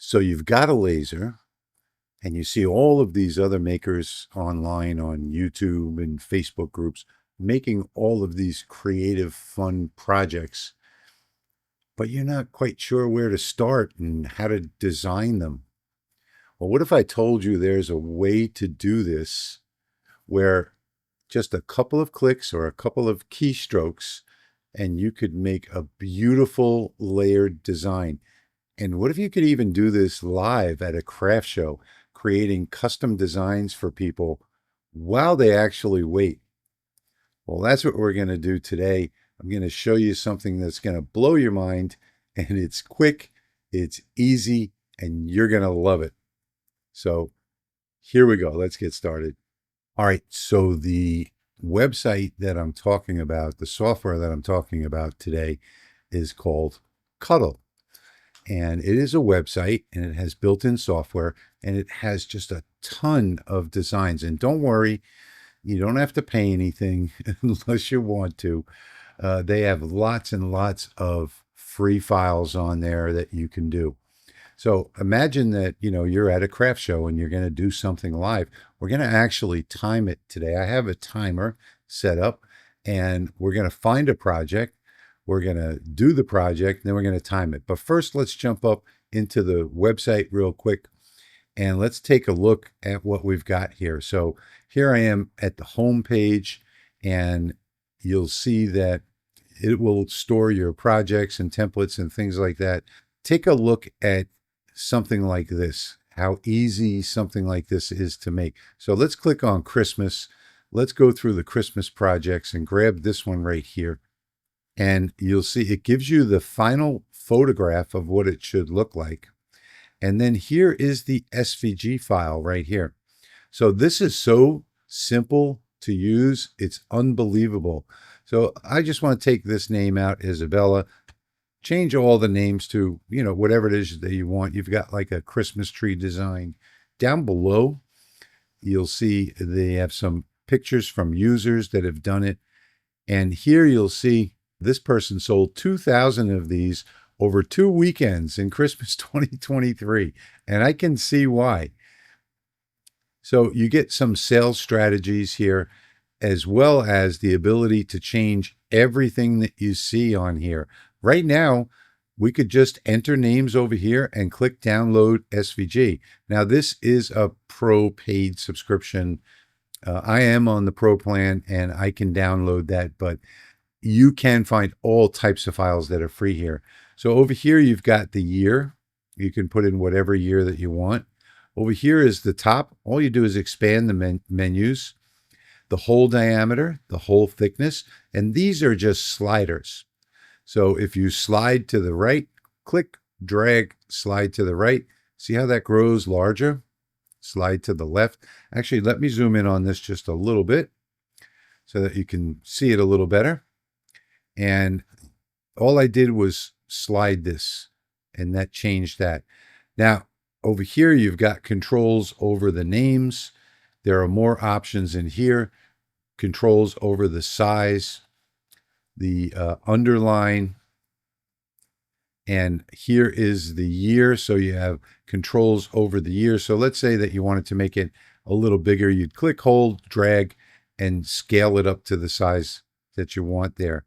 So you've got a laser, and you see all of these other makers online on YouTube and Facebook groups making all of these creative, fun projects, but you're not quite sure where to start and how to design them. Well, what if I told you there's a way to do this where just a couple of clicks or a couple of keystrokes and you could make a beautiful layered design? And what if you could even do this live at a craft show, creating custom designs for people while they actually wait? Well, that's what we're going to do today. I'm going to show you something that's going to blow your mind, and it's quick, it's easy, and you're going to love it. So here we go. Let's get started. All right. So the website that I'm talking about, the software that I'm talking about today, is called Cuttle. And it is a website, and it has built-in software, and it has just a ton of designs. And don't worry, you don't have to pay anything unless you want to. They have lots and lots of free files on there that you can do. So imagine that, you're at a craft show and you're going to do something live. We're going to actually time it today. I have a timer set up, and we're going to find a project. We're going to do the project, and then we're going to time it. But first, let's jump up into the website real quick, and let's take a look at what we've got here. So here I am at the home page, and you'll see that it will store your projects and templates and things like that. Take a look at something like this, how easy something like this is to make. So let's click on Christmas. Let's go through the Christmas projects and grab this one right here. And you'll see it gives you the final photograph of what it should look like. And then here is the SVG file right here. So this is so simple to use. It's unbelievable. So I just want to take this name out, Isabella, change all the names to, whatever it is that you want. You've got like a Christmas tree design. Down below, you'll see they have some pictures from users that have done it. And here you'll see this person sold 2,000 of these over 2 weekends in Christmas 2023. And I can see why. So you get some sales strategies here, as well as the ability to change everything that you see on here. Right now, we could just enter names over here and click download SVG. Now, this is a pro paid subscription. I am on the pro plan, and I can download that, but you can find all types of files that are free here. So over here, you've got the year. You can put in whatever year that you want. Over here is the top. All you do is expand the menus, the hole diameter, the hole thickness, and these are just sliders. So if you slide to the right, click, drag, slide to the right. See how that grows larger? Slide to the left. Actually, let me zoom in on this just a little bit so that you can see it a little better. And all I did was slide this, and that changed that. Now, over here, you've got controls over the names. There are more options in here. Controls over the size, the underline, and here is the year. So you have controls over the year. So let's say that you wanted to make it a little bigger. You'd click, hold, drag, and scale it up to the size that you want there.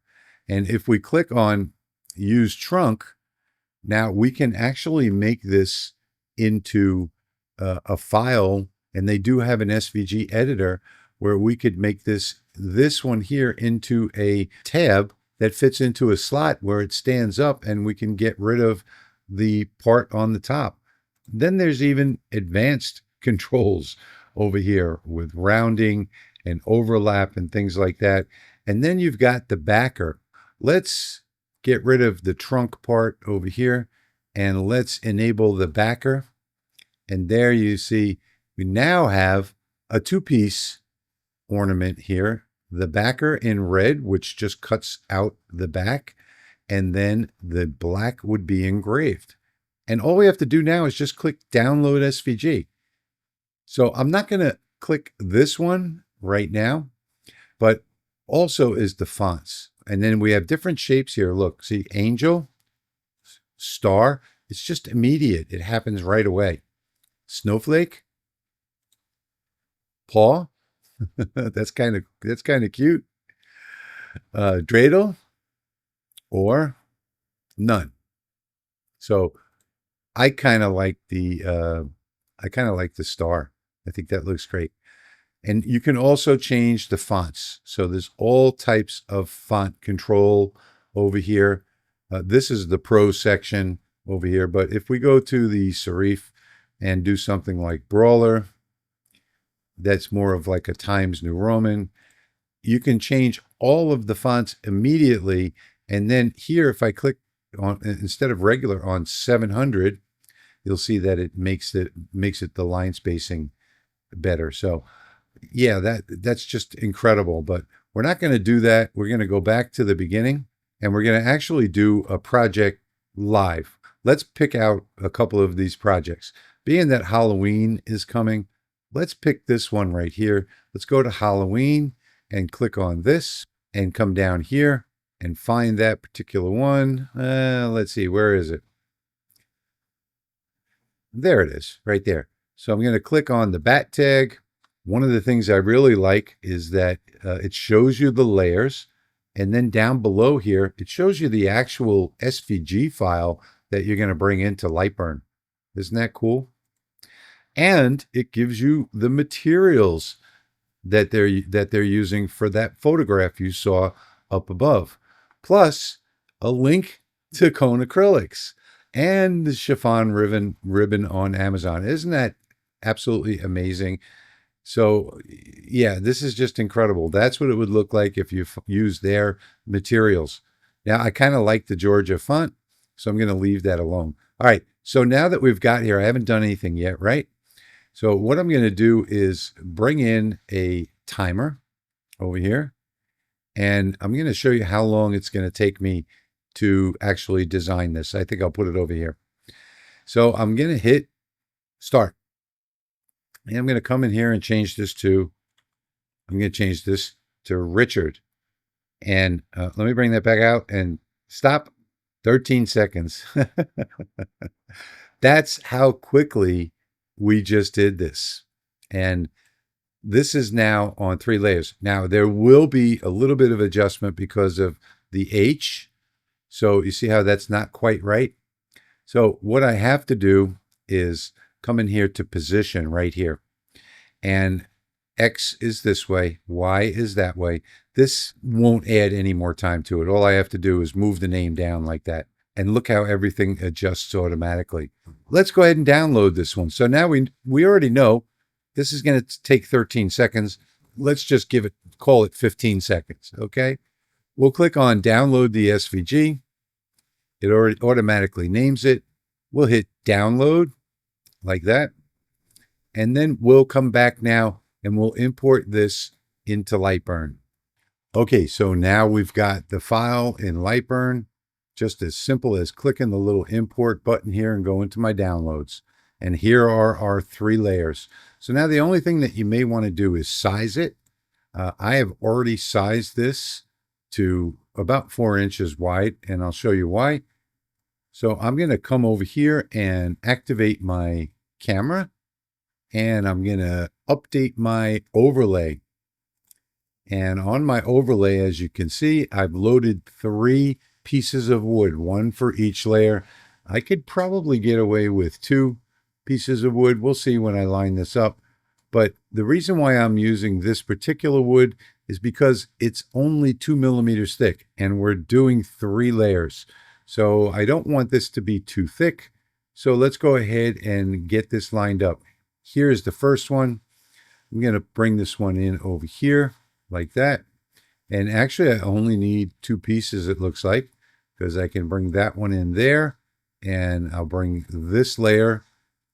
And if we click on use trunk, now we can actually make this into a file, and they do have an SVG editor where we could make this one here into a tab that fits into a slot where it stands up, and we can get rid of the part on the top. Then there's even advanced controls over here with rounding and overlap and things like that. And then you've got the backer. Let's get rid of the trunk part over here, and let's enable the backer. And there you see we now have a two-piece ornament here. The backer in red, which just cuts out the back, and then the black would be engraved. And all we have to do now is just click download SVG. So I'm not going to click this one right now, but also is the fonts. And then we have different shapes here. Look, see, angel, star. It's just immediate. It happens right away. Snowflake, paw. That's kind of cute. Dreidel or none. So I kind of like the star. I think that looks great. And you can also change the fonts. So there's all types of font control over here. This is the pro section over here. But if we go to the serif and do something like Brawler, that's more of like a Times New Roman, you can change all of the fonts immediately. And then here, if I click on, instead of regular, on 700, you'll see that it makes it the line spacing better. So yeah, that's just incredible. But we're not going to do that. We're going to go back to the beginning, and we're going to actually do a project live. Let's pick out a couple of these projects. Being that Halloween is coming, let's pick this one right here. Let's go to Halloween and click on this and come down here and find that particular one. Let's see, where is it? There it is, right there. So I'm going to click on the bat tag. One of the things I really like is that it shows you the layers, and then down below here, it shows you the actual SVG file that you're going to bring into Lightburn. Isn't that cool? And it gives you the materials that they're using for that photograph you saw up above, plus a link to cone acrylics and the chiffon ribbon on Amazon. Isn't that absolutely amazing? So yeah, this is just incredible. That's what it would look like if you use their materials. Now, I kind of like the Georgia font, so I'm going to leave that alone. All right, so now that we've got here, I haven't done anything yet, right? So what I'm going to do is bring in a timer over here, and I'm going to show you how long it's going to take me to actually design this. I think I'll put it over here. So I'm going to hit start. And I'm going to come in here and change this to, I'm going to change this to Richard. And let me bring that back out and stop. 13 seconds. That's how quickly we just did this. And this is now on 3 layers. Now, there will be a little bit of adjustment because of the H. So you see how that's not quite right? So what I have to do is come in here to position right here. And X is this way, Y is that way. This won't add any more time to it. All I have to do is move the name down like that. And look how everything adjusts automatically. Let's go ahead and download this one. So now we already know this is going to take 13 seconds. Let's just call it 15 seconds, okay? We'll click on download the SVG. It already automatically names it. We'll hit download like that. And then we'll come back now and we'll import this into Lightburn. Okay, so now we've got the file in Lightburn, just as simple as clicking the little import button here and go into my downloads. And here are our 3 layers. So now the only thing that you may want to do is size it. I have already sized this to about 4 inches wide, and I'll show you why. So I'm going to come over here and activate my camera, and I'm going to update my overlay. And on my overlay, as you can see, I've loaded 3 pieces of wood, 1 for each layer. I could probably get away with 2 pieces of wood. We'll see when I line this up. But the reason why I'm using this particular wood is because it's only 2 millimeters thick, and we're doing 3 layers. So I don't want this to be too thick. So let's go ahead and get this lined up. Here's the first one. I'm going to bring this one in over here like that. And actually, I only need 2 pieces, it looks like, because I can bring that one in there, and I'll bring this layer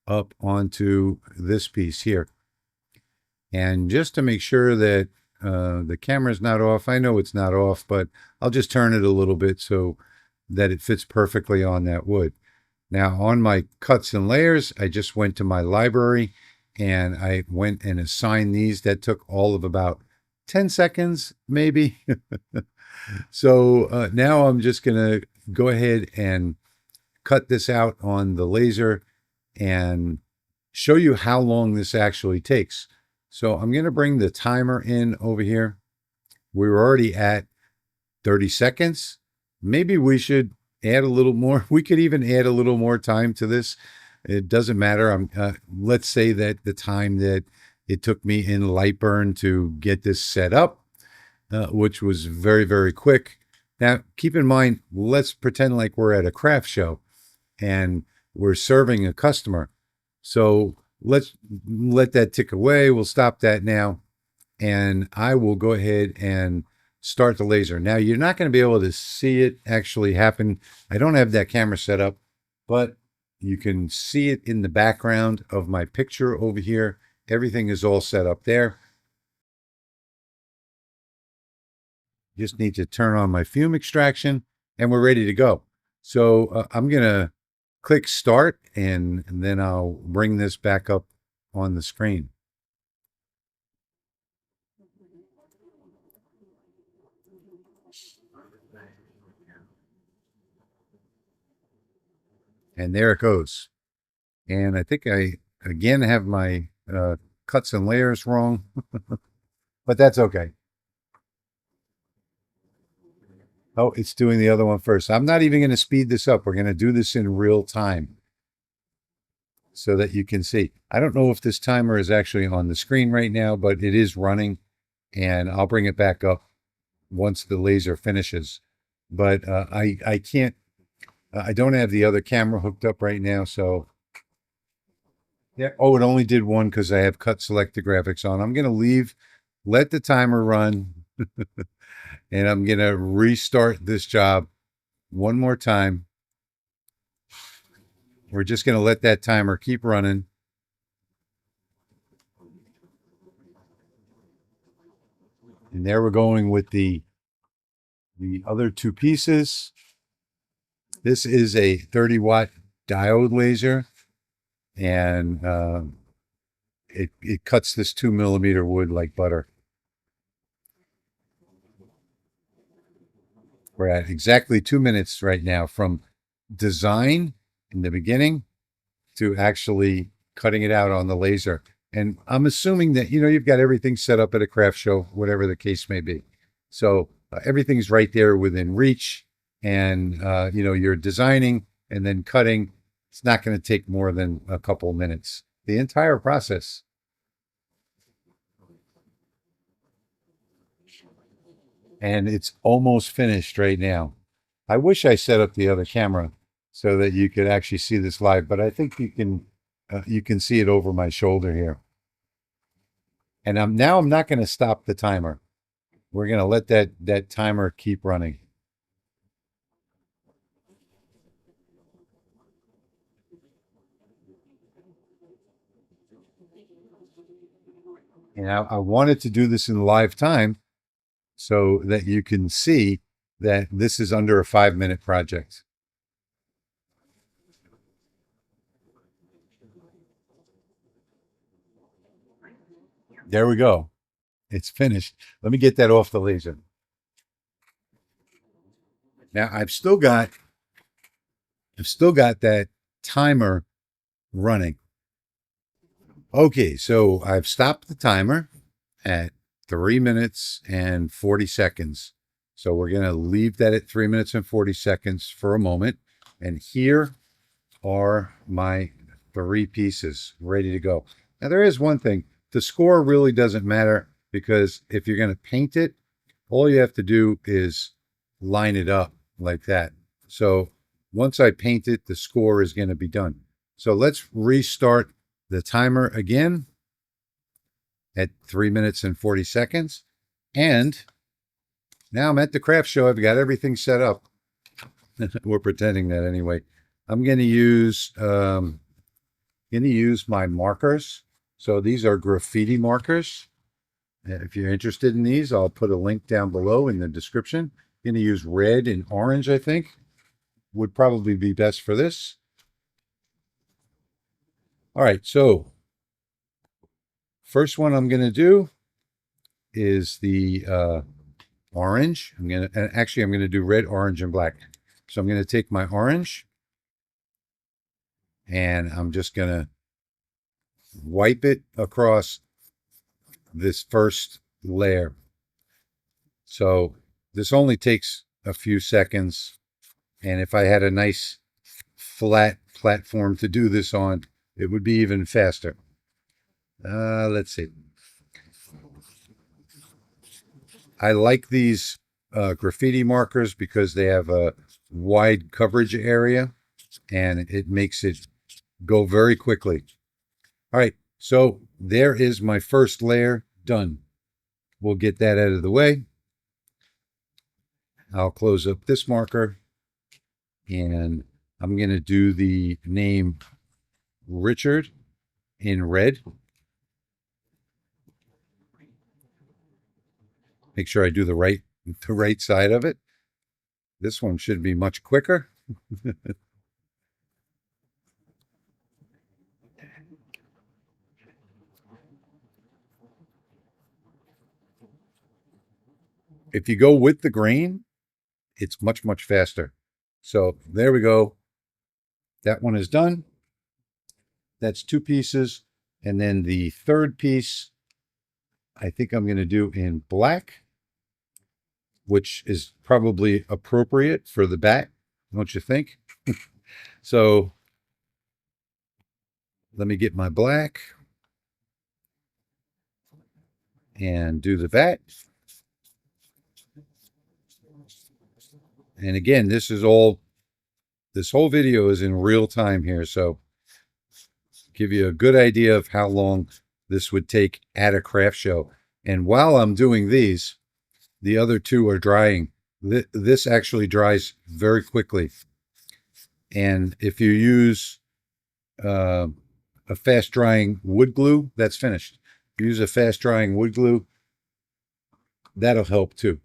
up onto this piece here. And just to make sure that the camera's not off, I know it's not off, but I'll just turn it a little bit so that it fits perfectly on that wood. Now, on my cuts and layers, I just went to my library and I went and assigned these. That took all of about 10 seconds, maybe. So now I'm just going to go ahead and cut this out on the laser and show you how long this actually takes. So I'm going to bring the timer in over here. We were already at 30 seconds. Maybe we should add a little more. We could even add a little more time to this. It doesn't matter. Let's say that the time that it took me in Lightburn to get this set up, which was very, very quick. Now, keep in mind, let's pretend like we're at a craft show and we're serving a customer. So let's let that tick away. We'll stop that now. And I will go ahead and start the laser. Now, you're not going to be able to see it actually happen. I don't have that camera set up, but you can see it in the background of my picture over here. Everything is all set up there. Just need to turn on my fume extraction and we're ready to go. So I'm going to click start and then I'll bring this back up on the screen. And there it goes. And I think I, again, have my cuts and layers wrong, but that's okay. Oh, it's doing the other one first. I'm not even going to speed this up. We're going to do this in real time so that you can see. I don't know if this timer is actually on the screen right now, but it is running, and I'll bring it back up once the laser finishes. But I can't, I don't have the other camera hooked up right now, so yeah. Oh, it only did one because I have cut selected graphics on. I'm going to let the timer run. And I'm going to restart this job one more time. We're just going to let that timer keep running. And there we're going with the other two pieces. This is a 30-watt diode laser. And it cuts this 2mm wood like butter. We're at exactly 2 minutes right now from design in the beginning to actually cutting it out on the laser. And I'm assuming that, you've got everything set up at a craft show, whatever the case may be. So everything's right there within reach. And, you're designing and then cutting. It's not going to take more than a couple minutes. The entire process. And it's almost finished right now. I wish I set up the other camera so that you could actually see this live, but I think you can see it over my shoulder here. And I'm not going to stop the timer. We're going to let that timer keep running. And I wanted to do this in live time so that you can see that this is under a 5-minute project. There we go. It's finished. Let me get that off the laser. Now I've still got that timer running. Okay, so I've stopped the timer at 3 minutes and 40 seconds. So we're going to leave that at 3 minutes and 40 seconds for a moment. And here are my 3 pieces ready to go. Now there is one thing. The score really doesn't matter because if you're going to paint it, all you have to do is line it up like that. So once I paint it, the score is going to be done. So let's restart the timer again at 3 minutes and 40 seconds. And now I'm at the craft show. I've got everything set up. We're pretending that anyway. I'm going to use my markers. So these are graffiti markers. If you're interested in these, I'll put a link down below in the description. I'm going to use red and orange, I think, would probably be best for this. All right, so first one I'm going to do is the orange. I'm going to do red, orange, and black. So I'm going to take my orange and I'm just going to wipe it across this first layer. So this only takes a few seconds, and if I had a nice flat platform to do this on, it would be even faster. Let's see. I like these graffiti markers because they have a wide coverage area and it makes it go very quickly. All right, so there is my first layer done. We'll get that out of the way. I'll close up this marker and I'm going to do the name Richard in red. Make sure I do the right side of it. This one should be much quicker. If you go with the grain, it's much, much faster. So there we go. That one is done. That's 2 pieces. And then the third piece, I think I'm going to do in black, which is probably appropriate for the back, don't you think? So let me get my black and do the back. And again, this whole video is in real time here, so give you a good idea of how long this would take at a craft show. And while I'm doing these, the other 2 are drying. This actually dries very quickly. And if you use a fast drying wood glue, that's finished. If you use a fast drying wood glue, that'll help too.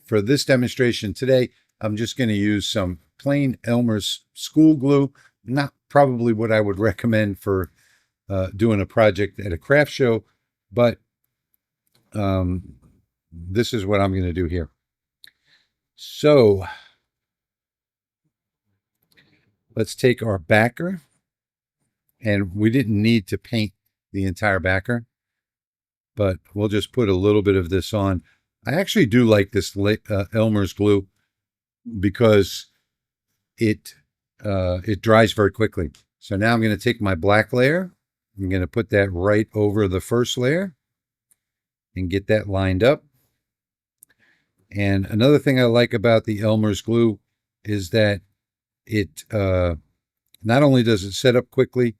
For this demonstration today, I'm just going to use some plain Elmer's school glue. Not probably what I would recommend for doing a project at a craft show, but this is what I'm going to do here. So let's take our backer, and we didn't need to paint the entire backer, but we'll just put a little bit of this on. I actually do like this Elmer's glue because it dries very quickly. So now I'm going to take my black layer. I'm going to put that right over the first layer and get that lined up. And another thing I like about the Elmer's glue is that it not only does it set up quickly,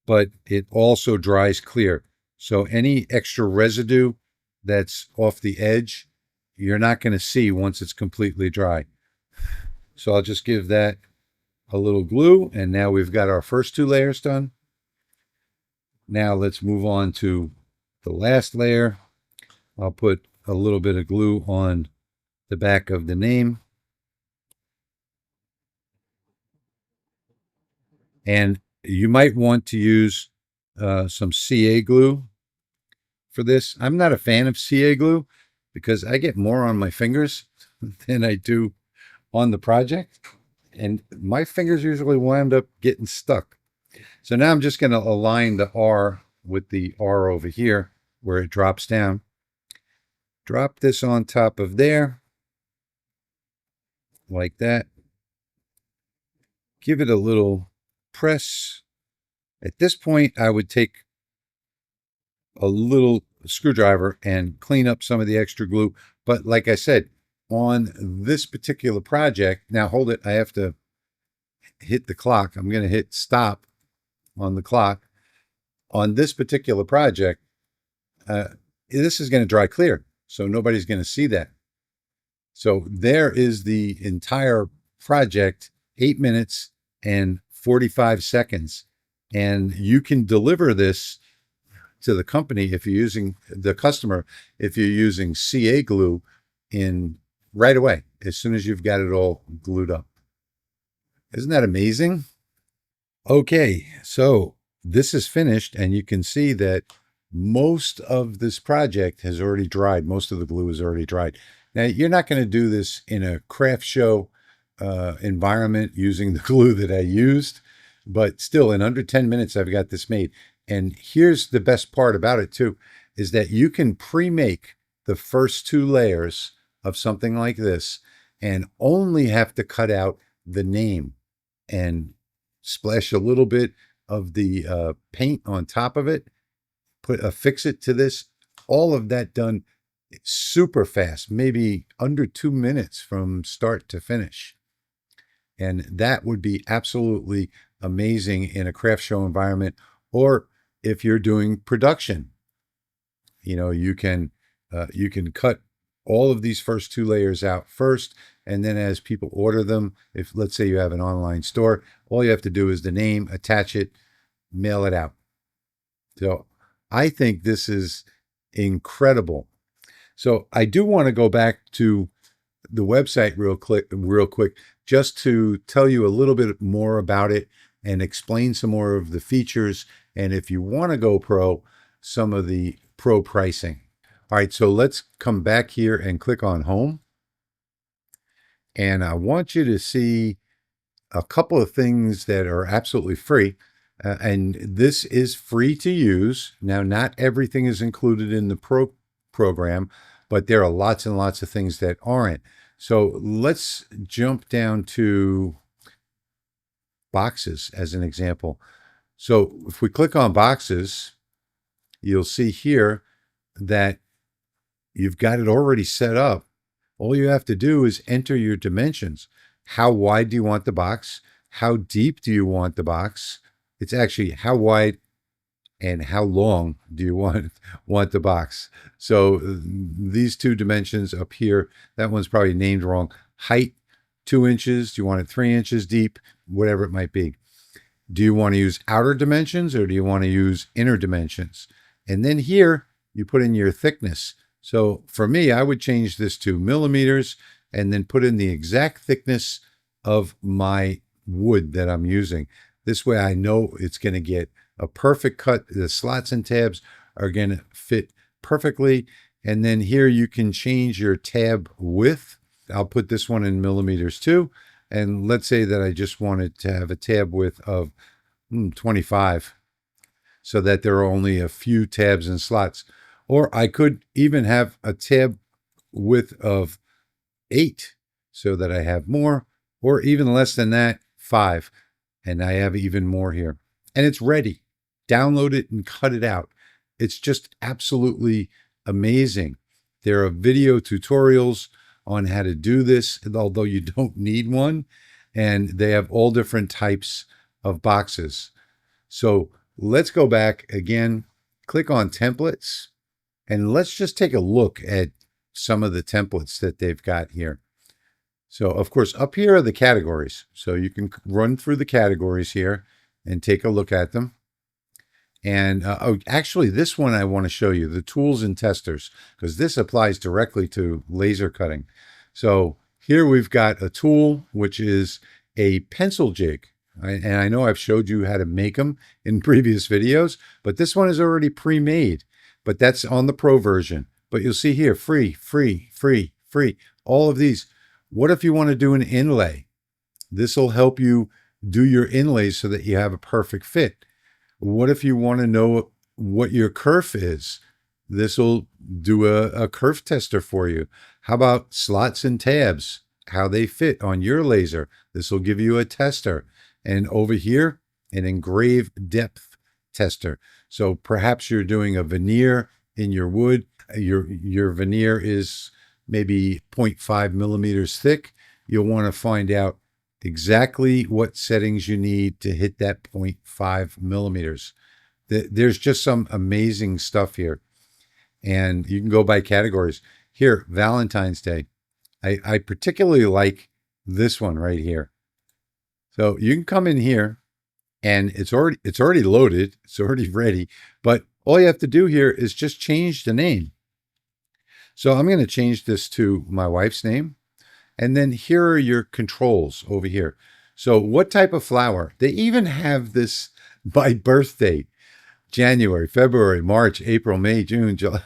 but it also dries clear. So any extra residue that's off the edge, you're not going to see once it's completely dry. So I'll just give that a little glue, and now we've got our first 2 layers done. Now let's move on to the last layer. I'll put a little bit of glue on the back of the name. And you might want to use some CA glue for this. I'm not a fan of CA glue because I get more on my fingers than I do on the project. And my fingers usually wind up getting stuck. So now I'm just going to align the R with the R over here where it drops down. Drop this on top of there, like that. Give it a little press. At this point, I would take a little screwdriver and clean up some of the extra glue. But like I said, on this particular project, now hold it, I have to hit the clock. I'm going to hit stop on the clock. On this particular project, this is going to dry clear, so nobody's going to see that. So there is the entire project, 8 minutes and 45 seconds. And you can deliver this to the company if you're using the customer, if you're using CA glue in right away, as soon as you've got it all glued up. Isn't that amazing? Okay, so this is finished, and you can see that most of this project has already dried. Most of the glue is already dried. Now, you're not going to do this in a craft show environment using the glue that I used, but still in under 10 minutes, I've got this made. And here's the best part about it too, is that you can pre-make the first 2 layers of something like this and only have to cut out the name and splash a little bit of the paint on top of it, affix it to this, all of that done super fast, maybe under 2 minutes from start to finish. And that would be absolutely amazing in a craft show environment, or if you're doing production. You can cut all of these first 2 layers out first, and then as people order them, if let's say you have an online store, all you have to do is the name, attach it, mail it out. So I think this is incredible. So I do want to go back to the website real quick, just to tell you a little bit more about it and explain some more of the features. And if you want to go pro, some of the pro pricing. All right, so let's come back here and click on home. And I want you to see a couple of things that are absolutely free. And this is free to use. Now, not everything is included in the pro program, but there are lots and lots of things that aren't. So let's jump down to boxes as an example. So if we click on boxes, you'll see here that you've got it already set up. All you have to do is enter your dimensions. How wide do you want the box? How deep do you want the box? It's actually how wide and how long do you want the box. So these 2 dimensions up here, that one's probably named wrong. Height, 2 inches. Do you want it 3 inches deep? Whatever it might be. Do you want to use outer dimensions or do you want to use inner dimensions? And then here you put in your thickness. So for me, I would change this to millimeters and then put in the exact thickness of my wood that I'm using. This way I know it's going to get a perfect cut. The slots and tabs are going to fit perfectly. And then here you can change your tab width. I'll put this one in millimeters too. And let's say that I just wanted to have a tab width of 25, so that there are only a few tabs and slots. Or I could even have a tab width of 8, so that I have more, or even less than that, 5. And I have even more here. And it's ready. Download it and cut it out. It's just absolutely amazing. There are video tutorials on how to do this, although you don't need one. And they have all different types of boxes. So let's go back again, click on templates, and let's just take a look at some of the templates that they've got here. So of course, up here are the categories. So you can run through the categories here and take a look at them. And actually, this one I want to show you, the tools and testers, because this applies directly to laser cutting. So here we've got a tool, which is a pencil jig. And I know I've showed you how to make them in previous videos, but this one is already pre-made, but that's on the pro version. But you'll see here, free, free, free, free, all of these. What if you want to do an inlay? This will help you do your inlays so that you have a perfect fit. What if you want to know what your kerf is? This will do a kerf tester for you. How about slots and tabs? How they fit on your laser? This will give you a tester. And over here, an engrave depth tester. So perhaps you're doing a veneer in your wood. Your veneer is maybe 0.5 millimeters thick. You'll want to find out exactly what settings you need to hit that 0.5 millimeters. There's just some amazing stuff here. And you can go by categories. Here, Valentine's Day. I particularly like this one right here. So you can come in here and it's already loaded. It's already ready. But all you have to do here is just change the name. So I'm going to change this to my wife's name. And then here are your controls over here. So what type of flower? They even have this by birth date. January, February, March, April, May, June, July.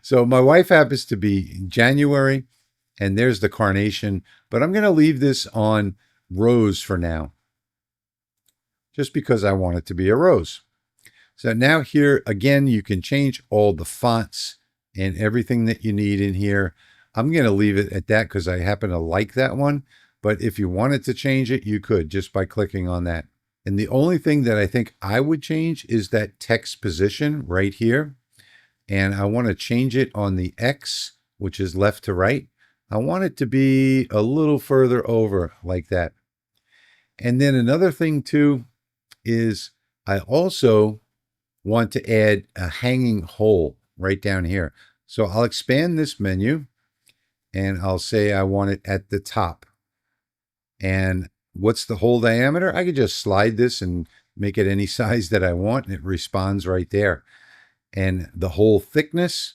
So my wife happens to be January, and there's the carnation. But I'm going to leave this on rose for now. just because I want it to be a rose. So now here again, you can change all the fonts and everything that you need in here. I'm going to leave it at that because I happen to like that one. But if you wanted to change it, you could just by clicking on that. And the only thing that I think I would change is that text position right here. And I want to change it on the X, which is left to right. I want it to be a little further over like that. And then another thing too is I also want to add a hanging hole right down here. So I'll expand this menu and I'll say I want it at the top. And what's the hole diameter? I could just slide this and make it any size that I want, and it responds right there. And the hole thickness,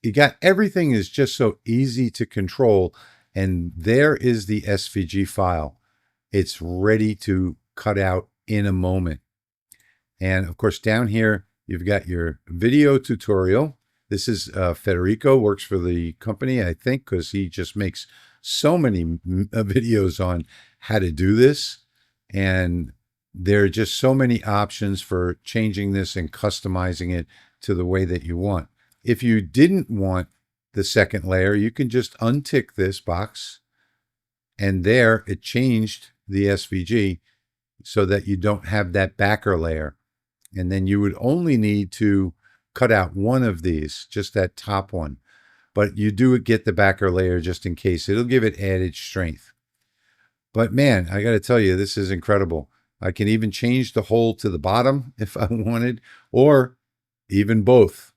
you got everything is just so easy to control. And there is the SVG file. It's ready to cut out in a moment. And of course, down here, you've got your video tutorial. This is Federico, works for the company, I think, because he just makes so many videos on how to do this. And there are just so many options for changing this and customizing it to the way that you want. If you didn't want the second layer, you can just untick this box. And there it changed the SVG so that you don't have that backer layer. And then you would only need to cut out one of these, just that top one. But you do get the backer layer just in case. It'll give it added strength. But man, I got to tell you, this is incredible. I can even change the hole to the bottom if I wanted, or even both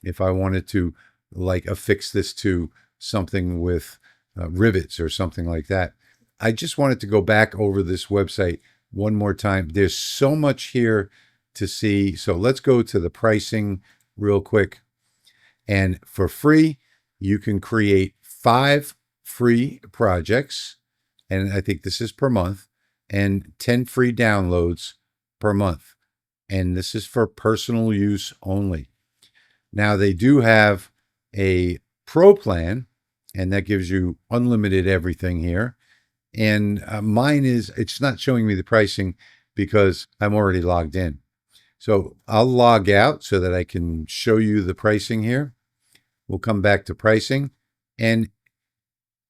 if I wanted to, like affix this to something with rivets or something like that. I just wanted to go back over this website one more time. There's so much here to see. So let's go to the pricing real quick. And for free, you can create 5 free projects. And I think this is per month, and 10 free downloads per month. And this is for personal use only. Now they do have a pro plan, and that gives you unlimited everything here. And mine is, it's not showing me the pricing because I'm already logged in. So I'll log out so that I can show you the pricing here. We'll come back to pricing, and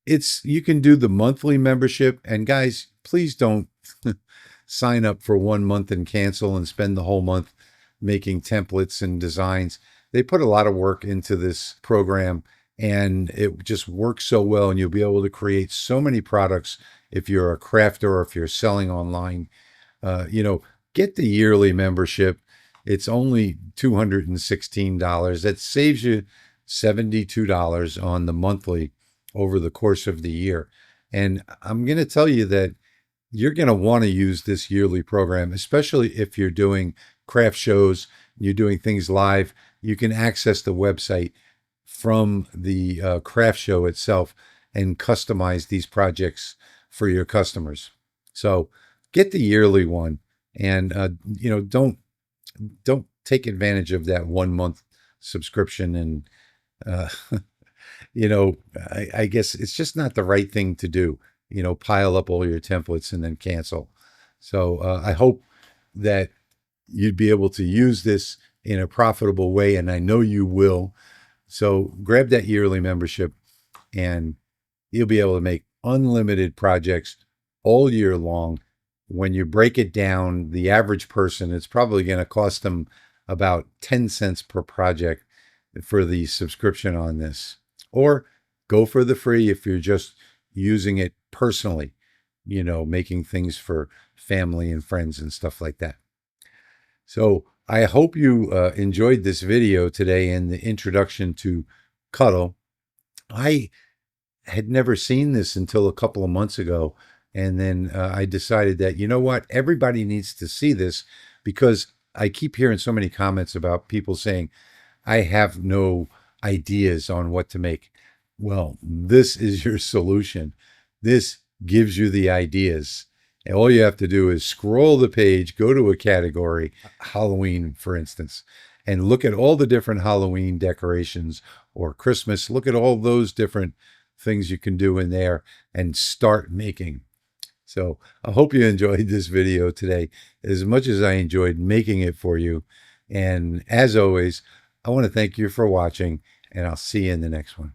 you can do the monthly membership. And guys, please don't sign up for 1 month and cancel and spend the whole month making templates and designs. They put a lot of work into this program, and it just works so well. And you'll be able to create so many products if you're a crafter or if you're selling online. Get the yearly membership. It's only $216. That saves you $72 on the monthly over the course of the year. And I'm going to tell you that you're going to want to use this yearly program, especially if you're doing craft shows, you're doing things live. You can access the website from the craft show itself and customize these projects for your customers. So get the yearly one, and don't take advantage of that 1 month subscription. And I guess it's just not the right thing to do. Pile up all your templates and then cancel. So I hope that you'd be able to use this in a profitable way, and I know you will. So grab that yearly membership, and you'll be able to make unlimited projects all year long. When you break it down, the average person, it's probably going to cost them about 10 cents per project for the subscription on this. Or go for the free if you're just using it personally, making things for family and friends and stuff like that. So I hope you enjoyed this video today and the introduction to Cuttle. I had never seen this until a couple of months ago. And then I decided that, you know what, everybody needs to see this, because I keep hearing so many comments about people saying, I have no ideas on what to make. Well, this is your solution. This gives you the ideas. And all you have to do is scroll the page, go to a category, Halloween, for instance, and look at all the different Halloween decorations, or Christmas. Look at all those different things you can do in there and start making. So I hope you enjoyed this video today as much as I enjoyed making it for you. And as always, I want to thank you for watching, and I'll see you in the next one.